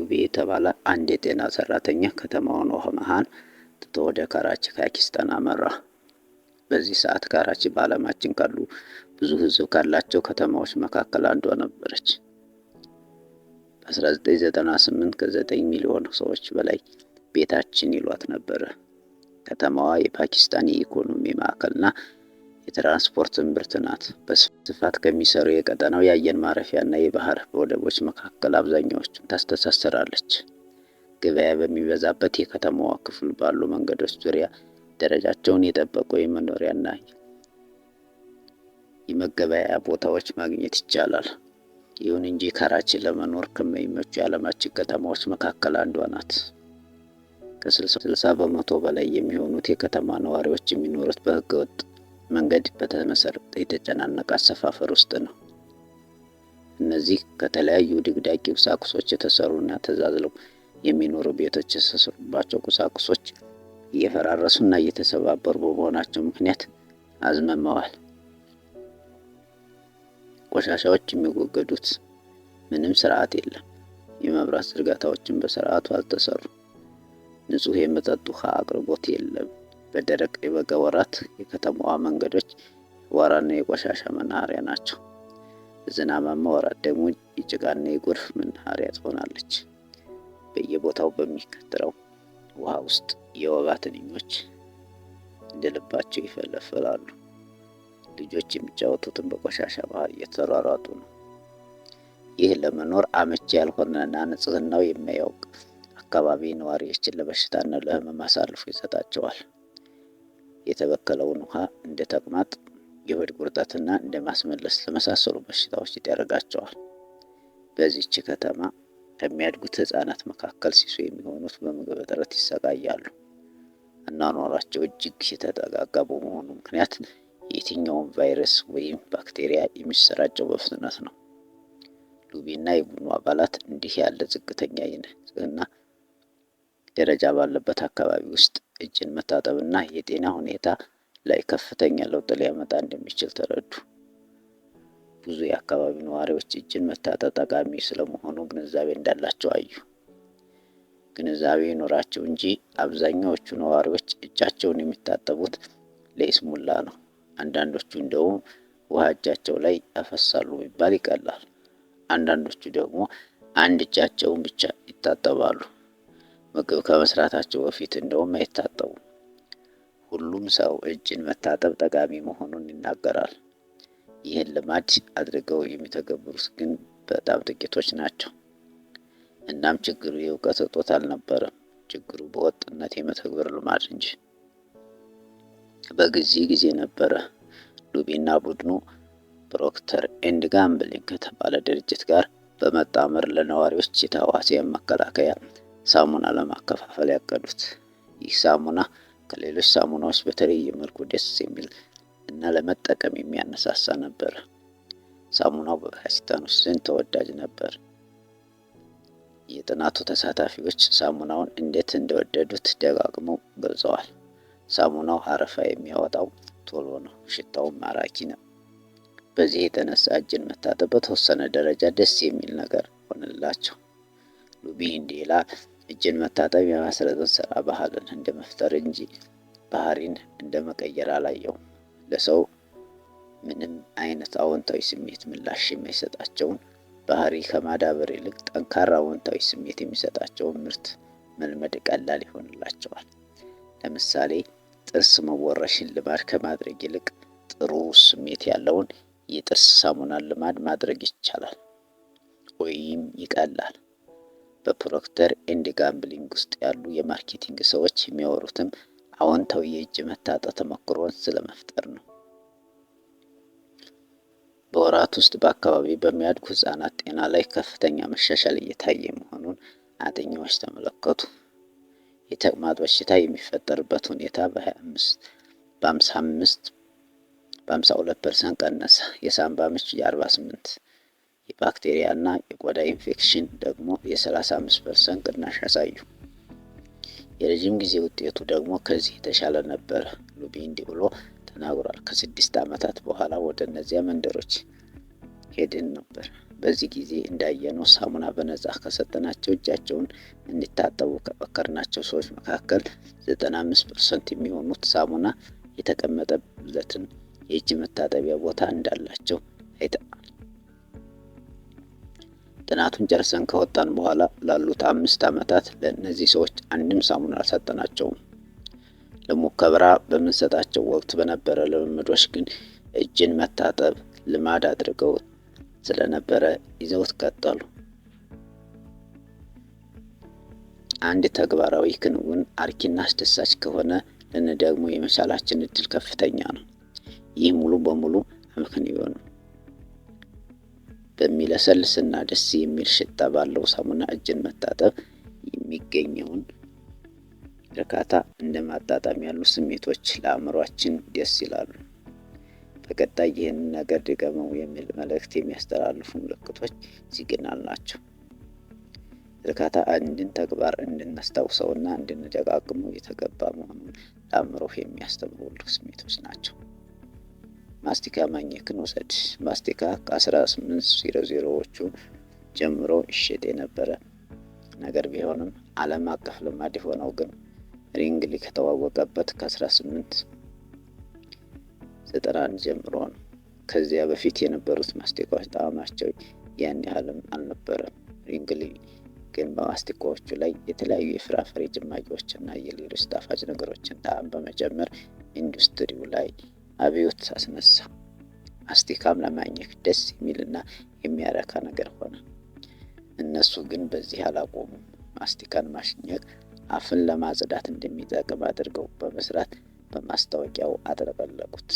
ሉቢ የተባለ አንድ የጤና ሰራተኛ ከተማውን ኦማሃን ትቶ ወደ ካራቺ ፓኪስታን አመራ። በዚህ ሰዓት ካራቺ በዓለማችን ካሉ ብዙ ሕዝብ ካላቸው ከተማዎች መካከል አንዷ ነበረች። በ1998 ከ9 ሚሊዮን ሰዎች በላይ ቤታችን ይሏት ነበር። ከተማዋ የፓኪስታን የኢኮኖሚ ማዕከልና የትራንስፖርት እምብርት ናት። በስፋት ከሚሰሩ የቀጠናው የአየር ማረፊያና የባህር ወደቦች መካከል አብዛኛዎቹን ታስተሳስራለች። ገበያ በሚበዛበት የከተማዋ ክፍል ባሉ መንገዶች ዙሪያ ደረጃቸውን የጠበቁ የመኖሪያና የመገበያያ ቦታዎች ማግኘት ይቻላል። ይሁን እንጂ ካራቺ ለመኖር ከማይመቹ የዓለማችን ከተማዎች መካከል አንዷ ናት። ከ60 በመቶ በላይ የሚሆኑት የከተማ ነዋሪዎች የሚኖሩት በህገወጥ መንገድ በተመሰረተ የተጨናነቀ አሰፋፈር ውስጥ ነው። እነዚህ ከተለያዩ ድቅዳቂ ቁሳቁሶች የተሰሩና ተዛዝለው የሚኖሩ ቤቶች የተሰሩባቸው ቁሳቁሶች እየፈራረሱና እየተሰባበሩ በመሆናቸው ምክንያት አዝመመዋል። ቆሻሻዎች የሚወገዱት ምንም ስርዓት የለም። የመብራት ዝርጋታዎችን በስርዓቱ አልተሰሩም። ንጹህ የመጠጥ ውሃ አቅርቦት የለም። በደረቅ የበጋ ወራት የከተማዋ መንገዶች የአቧራና የቆሻሻ መናኸሪያ ናቸው። በዝናባማ ወራት ደግሞ የጭቃና የጎርፍ መናኸሪያ ትሆናለች። በየቦታው በሚከተለው ውሃ ውስጥ የወባ ትንኞች እንደ ልባቸው ይፈለፈላሉ። ልጆች የሚጫወቱትን በቆሻሻ ባህር እየተሯሯጡ ነው። ይህ ለመኖር አመቺ ያልሆነና ንጽህናው የማያውቅ አካባቢ ነዋሪዎችን ለበሽታና ለህመም አሳልፎ ይሰጣቸዋል። የተበከለውን ውሃ እንደ ተቅማጥ፣ የሆድ ቁርጠትና እንደ ማስመለስ ለመሳሰሉ በሽታዎች ይዳረጋቸዋል። በዚህች ከተማ ከሚያድጉት ህፃናት መካከል ሲሱ የሚሆኑት በምግብ እጥረት ይሰቃያሉ። አኗኗራቸው እጅግ የተጠጋጋ በመሆኑ ምክንያት የትኛውም ቫይረስ ወይም ባክቴሪያ የሚሰራጨው በፍጥነት ነው። ሉቢና የቡድኑ አባላት እንዲህ ያለ ዝቅተኛ የንጽህና ደረጃ ባለበት አካባቢ ውስጥ እጅን መታጠብና የጤና ሁኔታ ላይ ከፍተኛ ለውጥ ሊያመጣ እንደሚችል ተረዱ። ብዙ የአካባቢው ነዋሪዎች እጅን መታጠብ ጠቃሚ ስለመሆኑ ግንዛቤ እንዳላቸው አዩ። ግንዛቤ ይኖራቸው እንጂ አብዛኛዎቹ ነዋሪዎች እጃቸውን የሚታጠቡት ለይስሙላ ነው። አንዳንዶቹ እንደውም ውሃ እጃቸው ላይ ያፈሳሉ ቢባል ይቀላል። አንዳንዶቹ ደግሞ አንድ እጃቸውን ብቻ ይታጠባሉ። ምግብ ከመስራታቸው በፊት እንደውም አይታጠቡም። ሁሉም ሰው እጅን መታጠብ ጠቃሚ መሆኑን ይናገራል። ይህን ልማድ አድርገው የሚተገብሩት ግን በጣም ጥቂቶች ናቸው። እናም ችግሩ የእውቀት እጦት አልነበረም። ችግሩ በወጥነት የመተግበር ልማድ እንጂ። በጊዜ ነበረ ሉቢና ቡድኑ ፕሮክተር ኤንድ ጋምብል ከተባለ ድርጅት ጋር በመጣመር ለነዋሪዎች የተህዋሲያን መከላከያ ሳሙና ለማከፋፈል ያቀዱት። ይህ ሳሙና ከሌሎች ሳሙናዎች በተለየ መልኩ ደስ የሚል እና ለመጠቀም የሚያነሳሳ ነበር። ሳሙናው በፓኪስታኖች ዘንድ ተወዳጅ ነበር። የጥናቱ ተሳታፊዎች ሳሙናውን እንዴት እንደወደዱት ደጋግመው ገልጸዋል። ሳሙናው አረፋ የሚያወጣው ቶሎ ነው፣ ሽታውም ማራኪ ነው። በዚህ የተነሳ እጅን መታጠብ በተወሰነ ደረጃ ደስ የሚል ነገር ሆነላቸው። ሉቢ እንዲህ ይላል፣ እጅን መታጠብ የማስረጽ ስራ ባህልን እንደ መፍጠር እንጂ ባህሪን እንደ መቀየር አላየውም። ለሰው ምንም አይነት አዎንታዊ ስሜት ምላሽ የማይሰጣቸውን ባህሪ ከማዳበር ይልቅ ጠንካራ አዎንታዊ ስሜት የሚሰጣቸውን ምርት መልመድ ቀላል ይሆንላቸዋል። ለምሳሌ ጥርስ መቦረሽን ልማድ ከማድረግ ይልቅ ጥሩ ስሜት ያለውን የጥርስ ሳሙናን ልማድ ማድረግ ይቻላል ወይም ይቀላል። በፕሮክተር ኤንድ ጋምብል ውስጥ ያሉ የማርኬቲንግ ሰዎች የሚያወሩትም አዎንታዊ የእጅ መታጠብ ተሞክሮን ስለመፍጠር ነው። በወራት ውስጥ በአካባቢ በሚያድጉ ህጻናት ጤና ላይ ከፍተኛ መሻሻል እየታየ መሆኑን አጥኚዎች ተመለከቱ። የተቅማጥ በሽታ የሚፈጠርበት ሁኔታ በ52% ቀነሰ። የሳንባ ምች የ48%፣ የባክቴሪያ እና የቆዳ ኢንፌክሽን ደግሞ የ35% ቅናሽ አሳዩ። የረጅም ጊዜ ውጤቱ ደግሞ ከዚህ የተሻለ ነበር። ሉቢ እንዲህ ብሎ ተናግሯል። ከ6 ዓመታት በኋላ ወደ እነዚያ መንደሮች ሄድን ነበር። በዚህ ጊዜ እንዳየነው ሳሙና በነፃ ከሰጠናቸው እጃቸውን እንዲታጠቡ ከመከርናቸው ሰዎች መካከል 95% የሚሆኑት ሳሙና የተቀመጠለትን የእጅ መታጠቢያ ቦታ እንዳላቸው አይተናል። ጥናቱን ጨርሰን ከወጣን በኋላ ላሉት 5 ዓመታት ለእነዚህ ሰዎች አንድም ሳሙና አልሰጠናቸውም። ለሙከራ በምንሰጣቸው ወቅት በነበረ ልምምዶች ግን እጅን መታጠብ ልማድ አድርገው ስለነበረ ይዘውት ቀጠሉ። አንድ ተግባራዊ ክንውን አርኪና አስደሳች ከሆነ ልንደግሞ የመቻላችን እድል ከፍተኛ ነው። ይህ ሙሉ በሙሉ አመክንዮ ነው። በሚለሰልስና ደስ የሚል ሽታ ባለው ሳሙና እጅን መታጠብ የሚገኘውን እርካታ እንደ ማጣጣም ያሉ ስሜቶች ለአእምሯችን ደስ ይላሉ። በቀጣይ ይህንን ነገር ድገመው የሚል መልእክት የሚያስተላልፉ ምልክቶች ሲግናል ናቸው። እርካታ አንድን ተግባር እንድናስታውሰውና እንድንደጋግመው የተገባ መሆኑን ለአእምሮህ የሚያስተምሩ ስሜቶች ናቸው። ማስቲካ ማኘክን ውሰድ። ማስቲካ ከ1800ዎቹ ጀምሮ ይሸጥ የነበረ ነገር ቢሆንም ዓለም አቀፍ ልማድ የሆነው ግን ሪንግሊ ከተዋወቀበት ከ1891 ጀምሮ ነው። ከዚያ በፊት የነበሩት ማስቲካዎች ጣዕማቸው ያን ያህልም አልነበረም። ሪንግሊ ግን በማስቲካዎቹ ላይ የተለያዩ የፍራፍሬ ጭማቂዎችና የሌሎች ጣፋጭ ነገሮችን ጣዕም በመጨመር ኢንዱስትሪው ላይ አብዮት አስነሳ። ማስቲካም ለማኘክ ደስ የሚልና የሚያረካ ነገር ሆነ። እነሱ ግን በዚህ አላቆሙም። ማስቲካን ማሽኘክ አፍን ለማጽዳት እንደሚጠቅም አድርገው በመስራት በማስታወቂያው አጥለቀለቁት።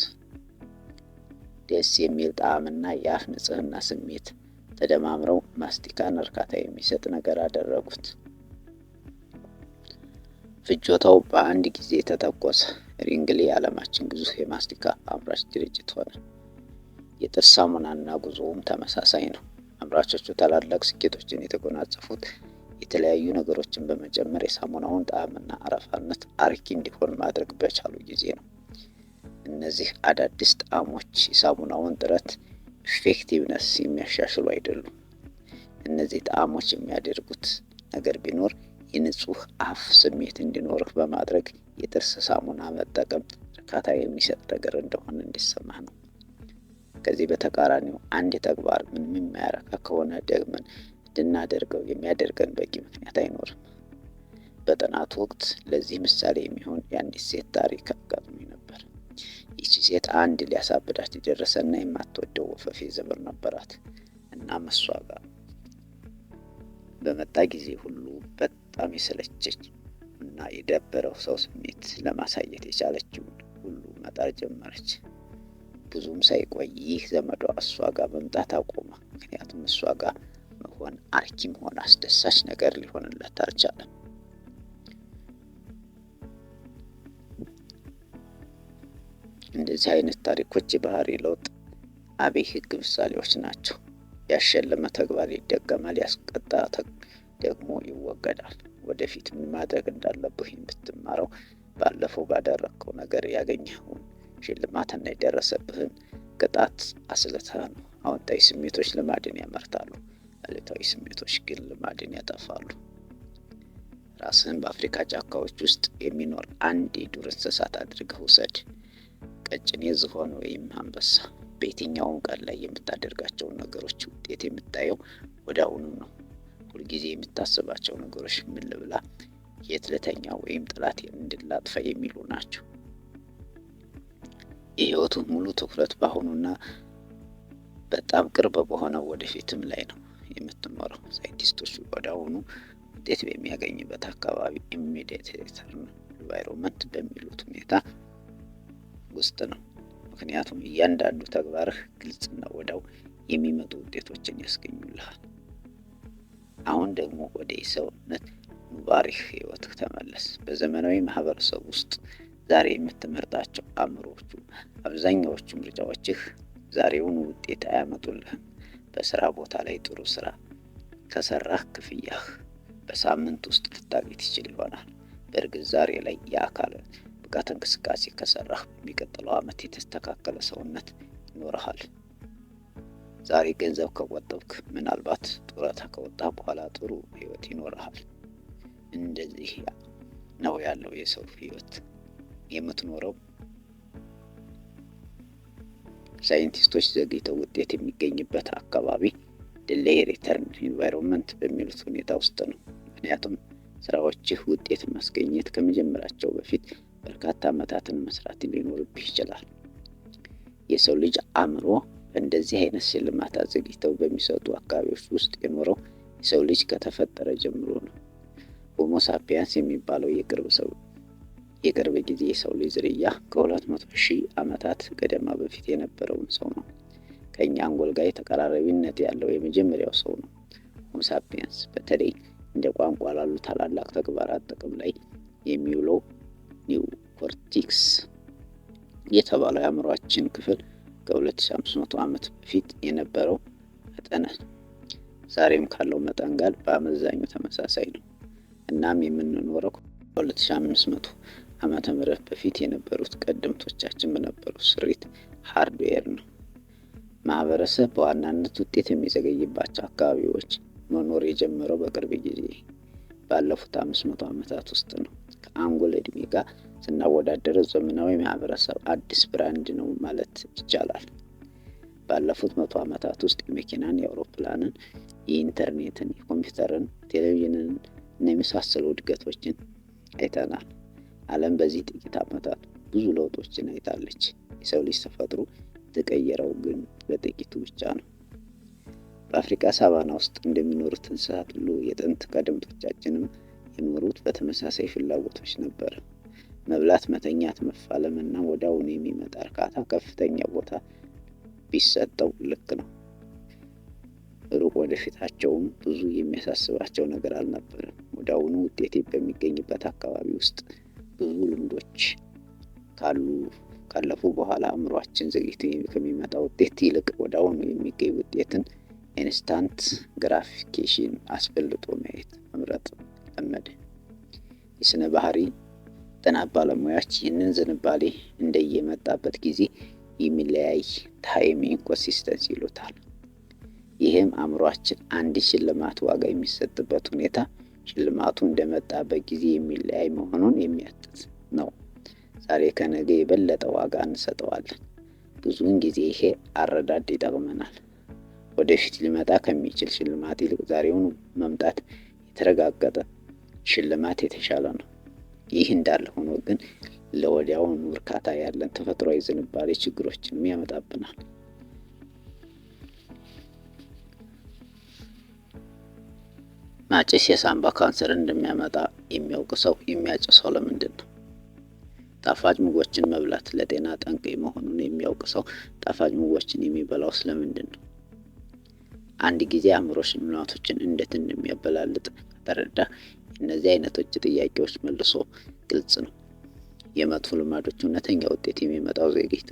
ደስ የሚል ጣዕምና የአፍ ንጽህና ስሜት ተደማምረው ማስቲካን እርካታ የሚሰጥ ነገር አደረጉት። ፍጆታው በአንድ ጊዜ ተተኮሰ። ሪንግሊ የዓለማችን ግዙፍ የማስቲካ አምራች ድርጅት ሆነ። የጥርስ ሳሙናና ጉዞውም ተመሳሳይ ነው። አምራቾቹ ታላላቅ ስኬቶችን የተጎናጸፉት የተለያዩ ነገሮችን በመጨመር የሳሙናውን ጣዕምና አረፋነት አርኪ እንዲሆን ማድረግ በቻሉ ጊዜ ነው። እነዚህ አዳዲስ ጣዕሞች የሳሙናውን ጥረት ኢፌክቲቭነስ የሚያሻሽሉ አይደሉም። እነዚህ ጣዕሞች የሚያደርጉት ነገር ቢኖር የንጹህ አፍ ስሜት እንዲኖርህ በማድረግ የጥርስ ሳሙና መጠቀም እርካታ የሚሰጥ ነገር እንደሆነ እንዲሰማህ ነው። ከዚህ በተቃራኒው አንድ ተግባር ምንም የማያረካ ከሆነ ደግመን እንድናደርገው የሚያደርገን በቂ ምክንያት አይኖርም። በጥናቱ ወቅት ለዚህ ምሳሌ የሚሆን የአንዲት ሴት ታሪክ አጋጥሞኝ ነበር። ይህች ሴት አንድ ሊያሳብዳት የደረሰና የማትወደው ወፈፌ ዘመድ ነበራት። እናም እሷ ጋር በመጣ ጊዜ ሁሉ በጣም የሰለቸች እና የደበረው ሰው ስሜት ለማሳየት የቻለችውን ሁሉ መጣር ጀመረች። ብዙም ሳይቆይ ይህ ዘመዷ እሷ ጋር መምጣት አቆመ። ምክንያቱም እሷ ጋር መሆን አርኪም ሆነ አስደሳች ነገር ሊሆንለት አልቻለም። እንደዚህ አይነት ታሪኮች የባህሪ ለውጥ አብይ ህግ ምሳሌዎች ናቸው። ያሸለመ ተግባር ይደገማል፣ ያስቀጣ ደግሞ ይወገዳል። ወደፊት ምን ማድረግ እንዳለብህ የምትማረው ባለፈው ባደረግከው ነገር ያገኘኸውን ሽልማትና የደረሰብህን ቅጣት አስልተህ ነው። አዎንታዊ ስሜቶች ልማድን ያመርታሉ፣ አሉታዊ ስሜቶች ግን ልማድን ያጠፋሉ። ራስህን በአፍሪካ ጫካዎች ውስጥ የሚኖር አንድ የዱር እንስሳት አድርገህ ውሰድ። ቀጭኔ፣ ዝሆን ወይም አንበሳ። በየትኛውም ቀን ላይ የምታደርጋቸውን ነገሮች ውጤት የምታየው ወዲያውኑ ነው። ሁልጊዜ የምታስባቸው ነገሮች ምን ልብላ፣ የት ልተኛ ወይም ጠላቴን እንድላጥፋ የሚሉ ናቸው። የህይወትህ ሙሉ ትኩረት በአሁኑና በጣም ቅርብ በሆነው ወደፊትም ላይ ነው የምትኖረው። ሳይንቲስቶች ወዲያውኑ ውጤት በሚያገኝበት አካባቢ ኢሚዲየት ኢንቫይሮንመንት በሚሉት ሁኔታ ውስጥ ነው። ምክንያቱም እያንዳንዱ ተግባርህ ግልጽና ወዲያው የሚመጡ ውጤቶችን ያስገኙልሃል። አሁን ደግሞ ወደ ሰውነት ኑባሪህ ህይወትህ ተመለስ። በዘመናዊ ማህበረሰብ ውስጥ ዛሬ የምትመርጣቸው አእምሮዎቹ አብዛኛዎቹ ምርጫዎችህ ዛሬውን ውጤት አያመጡልህም። በስራ ቦታ ላይ ጥሩ ስራ ከሰራህ ክፍያህ በሳምንት ውስጥ ልታገኝ ትችል ይሆናል። በእርግጥ ዛሬ ላይ የአካል ብቃት እንቅስቃሴ ከሰራህ በሚቀጥለው ዓመት የተስተካከለ ሰውነት ይኖርሃል። ዛሬ ገንዘብ ከቆጠብክ ምናልባት ጡረታ ከወጣ በኋላ ጥሩ ህይወት ይኖርሃል። እንደዚህ ነው ያለው የሰው ህይወት። የምትኖረው ሳይንቲስቶች ዘግይተው ውጤት የሚገኝበት አካባቢ ዲሌይ ሪተርን ኢንቫይሮንመንት በሚሉት ሁኔታ ውስጥ ነው። ምክንያቱም ስራዎችህ ውጤት ማስገኘት ከመጀመራቸው በፊት በርካታ ዓመታትን መስራት ሊኖርብህ ይችላል። የሰው ልጅ አእምሮ በእንደዚህ አይነት ሽልማት ዘግይተው በሚሰጡ አካባቢዎች ውስጥ የኖረው የሰው ልጅ ከተፈጠረ ጀምሮ ነው። ሆሞ ሳፒያንስ የሚባለው የቅርብ ጊዜ የሰው ልጅ ዝርያ ከ200,000 ዓመታት ገደማ በፊት የነበረውን ሰው ነው። ከኛ አንጎል ጋር ተቀራራቢነት ያለው የመጀመሪያው ሰው ነው። ሆሞ ሳፒያንስ በተለይ እንደ ቋንቋ ላሉ ታላላቅ ተግባራት ጥቅም ላይ የሚውለው ኒዮኮርቴክስ የተባለው የአእምሮአችን ክፍል ከ2500 ዓመት በፊት የነበረው መጠን ዛሬም ካለው መጠን ጋር በአመዛኙ ተመሳሳይ ነው። እናም የምንኖረው ከ2500 ዓመተ ምህረት በፊት የነበሩት ቀደምቶቻችን በነበሩት ስሪት ሃርድዌር ነው። ማህበረሰብ በዋናነት ውጤት የሚዘገይባቸው አካባቢዎች መኖር የጀመረው በቅርብ ጊዜ ባለፉት 500 ዓመታት ውስጥ ነው። ከአንጎል እድሜ ጋር ስናወዳደረው ዘመናዊ ማህበረሰብ አዲስ ብራንድ ነው ማለት ይቻላል። ባለፉት 100 ዓመታት ውስጥ የመኪናን፣ የአውሮፕላንን፣ የኢንተርኔትን፣ የኮምፒውተርን፣ ቴሌቪዥንን እና የመሳሰሉ እድገቶችን አይተናል። ዓለም በዚህ ጥቂት ዓመታት ብዙ ለውጦችን አይታለች። የሰው ልጅ ተፈጥሮ የተቀየረው ግን በጥቂቱ ብቻ ነው። በአፍሪካ ሳቫና ውስጥ እንደሚኖሩት እንስሳት ሁሉ የጥንት ቀደምቶቻችንም የኖሩት በተመሳሳይ ፍላጎቶች ነበር። መብላት፣ መተኛት፣ መፋለም እና ወዲያውኑ የሚመጣ እርካታ ከፍተኛ ቦታ ቢሰጠው ልክ ነው። ሩቅ ወደፊታቸውም ብዙ የሚያሳስባቸው ነገር አልነበረም። ወዲያውኑ ውጤት በሚገኝበት አካባቢ ውስጥ ብዙ ልምዶች ካለፉ በኋላ አእምሯችን ዘግይቶ ከሚመጣ ውጤት ይልቅ ወዲያውኑ የሚገኝ ውጤትን ኢንስታንት ግራቲፊኬሽን አስበልጦ ማየት መምረጥ ለመደ። የስነ ባህሪ ጥናት ባለሙያዎች ይህንን ዝንባሌ እንደየመጣበት ጊዜ የሚለያይ ታይም ኢንኮንሲስተንሲ ይሉታል። ይህም አእምሯችን አንድ ሽልማት ዋጋ የሚሰጥበት ሁኔታ ሽልማቱ እንደመጣበት ጊዜ የሚለያይ መሆኑን የሚያትት ነው። ዛሬ ከነገ የበለጠ ዋጋ እንሰጠዋለን። ብዙውን ጊዜ ይሄ አረዳድ ይጠቅመናል። ወደፊት ሊመጣ ከሚችል ሽልማት ይልቅ ዛሬውኑ መምጣት የተረጋገጠ ሽልማት የተሻለ ነው። ይህ እንዳለ ሆኖ ግን ለወዲያውኑ እርካታ ያለን ተፈጥሯዊ ዝንባሌ ችግሮችንም ያመጣብናል። ማጨስ የሳንባ ካንሰር እንደሚያመጣ የሚያውቅ ሰው የሚያጨሰው ለምንድን ነው? ጣፋጭ ምግቦችን መብላት ለጤና ጠንቅ መሆኑን የሚያውቅ ሰው ጣፋጭ ምግቦችን የሚበላው ስለምንድን ነው? አንድ ጊዜ አእምሮ ሽልማቶችን እንዴት እንደሚያበላልጥ ከተረዳ እነዚህ አይነቶች ጥያቄዎች መልሶ ግልጽ ነው። የመጥፎ ልማዶች እውነተኛ ውጤት የሚመጣው ዘግይቶ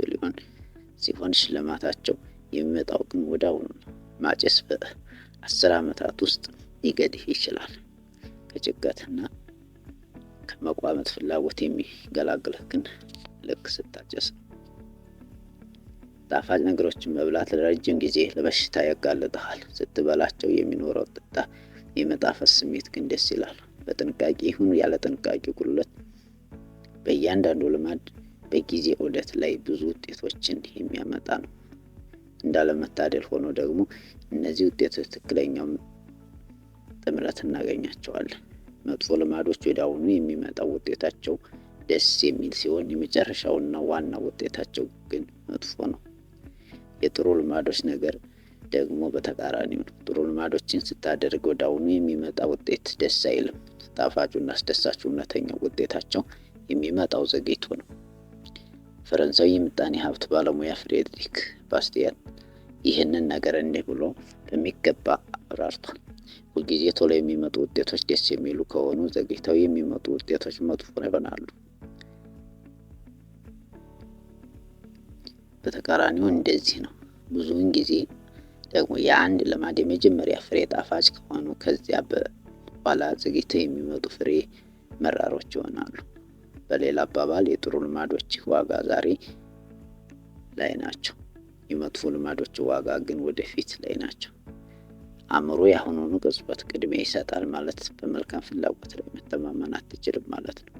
ሲሆን ሽልማታቸው የሚመጣው ግን ወዲያውኑ ነው። ማጨስ በ10 ዓመታት ውስጥ ሊገድህ ይችላል። ከጭንቀትና ከመቋመጥ ፍላጎት የሚገላግልህ ግን ልክ ስታጨስ ነው። ጣፋጭ ነገሮችን መብላት ለረጅም ጊዜ ለበሽታ ያጋልጥሃል። ስትበላቸው የሚኖረው ጥጣ የመጣፈጥ ስሜት ግን ደስ ይላል። በጥንቃቄ ይሁን ያለ ጥንቃቄ ጉድለት በእያንዳንዱ ልማድ በጊዜ ዑደት ላይ ብዙ ውጤቶችን የሚያመጣ ነው። እንዳለመታደል ሆኖ ደግሞ እነዚህ ውጤቶች ትክክለኛው ጥምረት እናገኛቸዋለን። መጥፎ ልማዶች ወዲያውኑ የሚመጣው ውጤታቸው ደስ የሚል ሲሆን የመጨረሻውና ዋና ውጤታቸው ግን መጥፎ ነው። የጥሩ ልማዶች ነገር ደግሞ በተቃራኒው ነው። ጥሩ ልማዶችን ስታደርግ ወዲያውኑ የሚመጣ ውጤት ደስ አይልም። ጣፋጩና አስደሳቹ እውነተኛው ውጤታቸው የሚመጣው ዘግይቶ ነው። ፈረንሳዊ የምጣኔ ሀብት ባለሙያ ፍሬድሪክ ባስቲያት ይህንን ነገር እንዲህ ብሎ በሚገባ አብራርቷል። ሁልጊዜ ቶሎ የሚመጡ ውጤቶች ደስ የሚሉ ከሆኑ ዘግይተው የሚመጡ ውጤቶች መጥፎ ይሆናሉ። በተቃራኒው እንደዚህ ነው። ብዙውን ጊዜ ደግሞ የአንድ ልማድ የመጀመሪያ ፍሬ ጣፋጭ ከሆኑ ከዚያ በኋላ ዘግይተው የሚመጡ ፍሬ መራሮች ይሆናሉ። በሌላ አባባል የጥሩ ልማዶች ዋጋ ዛሬ ላይ ናቸው። የመጥፎ ልማዶች ዋጋ ግን ወደፊት ላይ ናቸው። አእምሮ የአሁኑኑ ቅጽበት ቅድሚያ ይሰጣል ማለት በመልካም ፍላጎት ላይ መተማመን አትችልም ማለት ነው።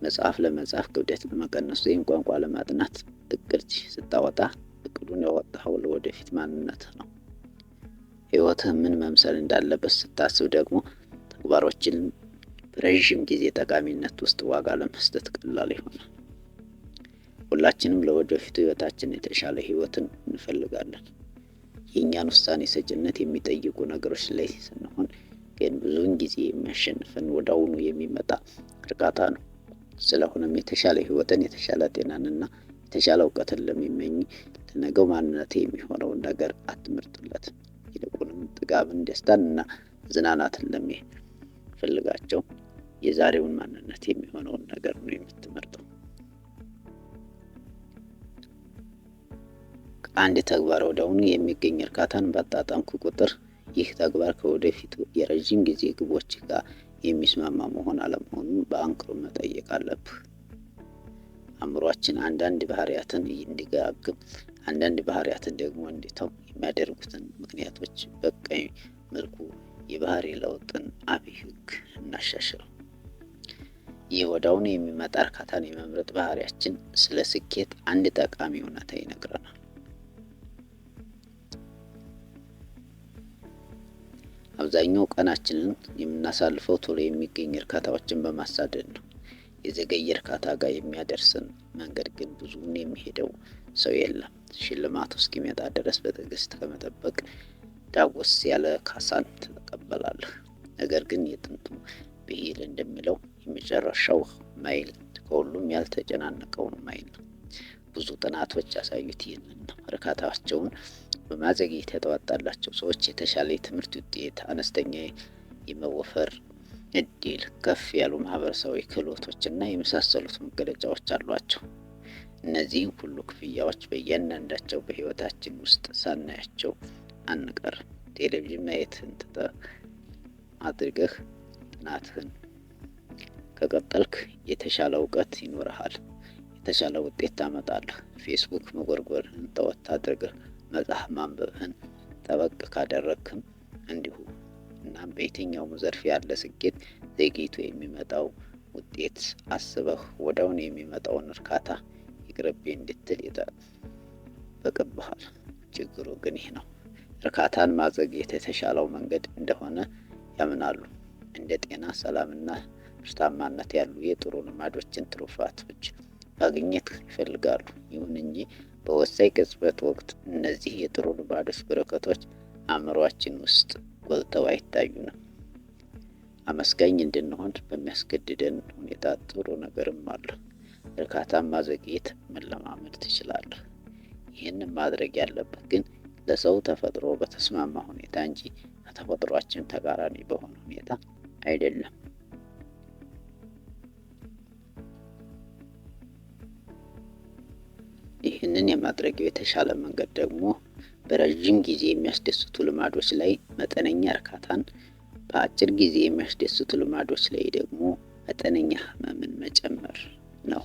መጽሐፍ ለመጻፍ ክብደት ለመቀነስ ወይም ቋንቋ ለማጥናት እቅድ ስታወጣ እቅዱን ያወጣኸው ለወደፊት ማንነት ነው። ህይወትህ ምን መምሰል እንዳለበት ስታስብ ደግሞ ተግባሮችን በረዥም ጊዜ ጠቃሚነት ውስጥ ዋጋ ለመስጠት ቀላል ይሆናል። ሁላችንም ለወደፊቱ ህይወታችን የተሻለ ህይወትን እንፈልጋለን። የእኛን ውሳኔ ሰጭነት የሚጠይቁ ነገሮች ላይ ስንሆን ግን ብዙውን ጊዜ የሚያሸንፈን ወዲያውኑ የሚመጣ እርካታ ነው። ስለሆነም የተሻለ ህይወትን፣ የተሻለ ጤናንና የተሻለ እውቀትን ለሚመኝ ለነገው ማንነት የሚሆነውን ነገር አትመርጥለት። ይልቁንም ጥጋብን፣ ደስታንና ዝናናትን ለሚፈልጋቸው የዛሬውን ማንነት የሚሆነውን ነገር ነው የምትመርጠው። ከአንድ ተግባር ወዲያውኑ የሚገኝ እርካታን ባጣጣምኩ ቁጥር ይህ ተግባር ከወደፊቱ የረዥም ጊዜ ግቦች ጋር የሚስማማ መሆን አለመሆኑን በአንክሮ መጠየቅ አለብህ። አእምሯችን አንዳንድ ባህሪያትን እንዲገመግም፣ አንዳንድ ባህሪያትን ደግሞ እንዲተው የሚያደርጉትን ምክንያቶች በቀኝ መልኩ የባህሪ ለውጥን አብይ ህግ እናሻሽለው። ይህ ወዲያውኑ የሚመጣ እርካታን የመምረጥ ባህሪያችን ስለ ስኬት አንድ ጠቃሚ እውነታ ይነግረናል። አብዛኛው ቀናችንን የምናሳልፈው ቶሎ የሚገኝ እርካታዎችን በማሳደድ ነው። የዘገየ እርካታ ጋር የሚያደርስን መንገድ ግን ብዙውን የሚሄደው ሰው የለም። ሽልማቱ እስኪመጣ ድረስ በትዕግስት ከመጠበቅ ዳጎስ ያለ ካሳን ትቀበላለህ። ነገር ግን የጥንቱ ብሂል እንደሚለው የመጨረሻው ማይል ከሁሉም ያልተጨናነቀውን ማይል ነው። ብዙ ጥናቶች ያሳዩት ይህንን ነው። እርካታቸውን በማዘግየት የተዋጣላቸው ሰዎች የተሻለ የትምህርት ውጤት፣ አነስተኛ የመወፈር እድል፣ ከፍ ያሉ ማህበረሰባዊ ክህሎቶችና የመሳሰሉት መገለጫዎች አሏቸው። እነዚህን ሁሉ ክፍያዎች በእያንዳንዳቸው በህይወታችን ውስጥ ሳናያቸው አንቀርም። ቴሌቪዥን ማየትህን ትተህ አድርገህ ጥናትህን ከቀጠልክ የተሻለ እውቀት ይኖርሃል፣ የተሻለ ውጤት ታመጣለህ። ፌስቡክ መጎርጎርህን ተወት አድርገህ መጽሐፍ ማንበብህን ጠበቅ ካደረግክም እንዲሁ። እናም በየትኛውም ዘርፍ ያለ ስኬት ዘግይቶ የሚመጣው ውጤት አስበህ ወዲያውኑ የሚመጣውን እርካታ ይቅርብኝ እንድትል ይጠበቅብሃል። ችግሩ ግን ይህ ነው። እርካታን ማዘግየት የተሻለው መንገድ እንደሆነ ያምናሉ። እንደ ጤና፣ ሰላምና ምርታማነት ያሉ የጥሩ ልማዶችን ትሩፋቶች ማግኘት ይፈልጋሉ። ይሁን እንጂ በወሳኝ ቅጽበት ወቅት እነዚህ የጥሩ ልማዶች በረከቶች አእምሯችን ውስጥ ጎልተው አይታዩንም። አመስጋኝ እንድንሆን በሚያስገድደን ሁኔታ ጥሩ ነገርም አለ። እርካታን ማዘግየት መለማመድ ትችላለህ። ይህንን ማድረግ ያለብህ ግን ለሰው ተፈጥሮ በተስማማ ሁኔታ እንጂ ከተፈጥሯችን ተቃራኒ በሆነ ሁኔታ አይደለም። ይህንን የማድረጊያው የተሻለ መንገድ ደግሞ በረዥም ጊዜ የሚያስደስቱ ልማዶች ላይ መጠነኛ እርካታን፣ በአጭር ጊዜ የሚያስደስቱ ልማዶች ላይ ደግሞ መጠነኛ ህመምን መጨመር ነው።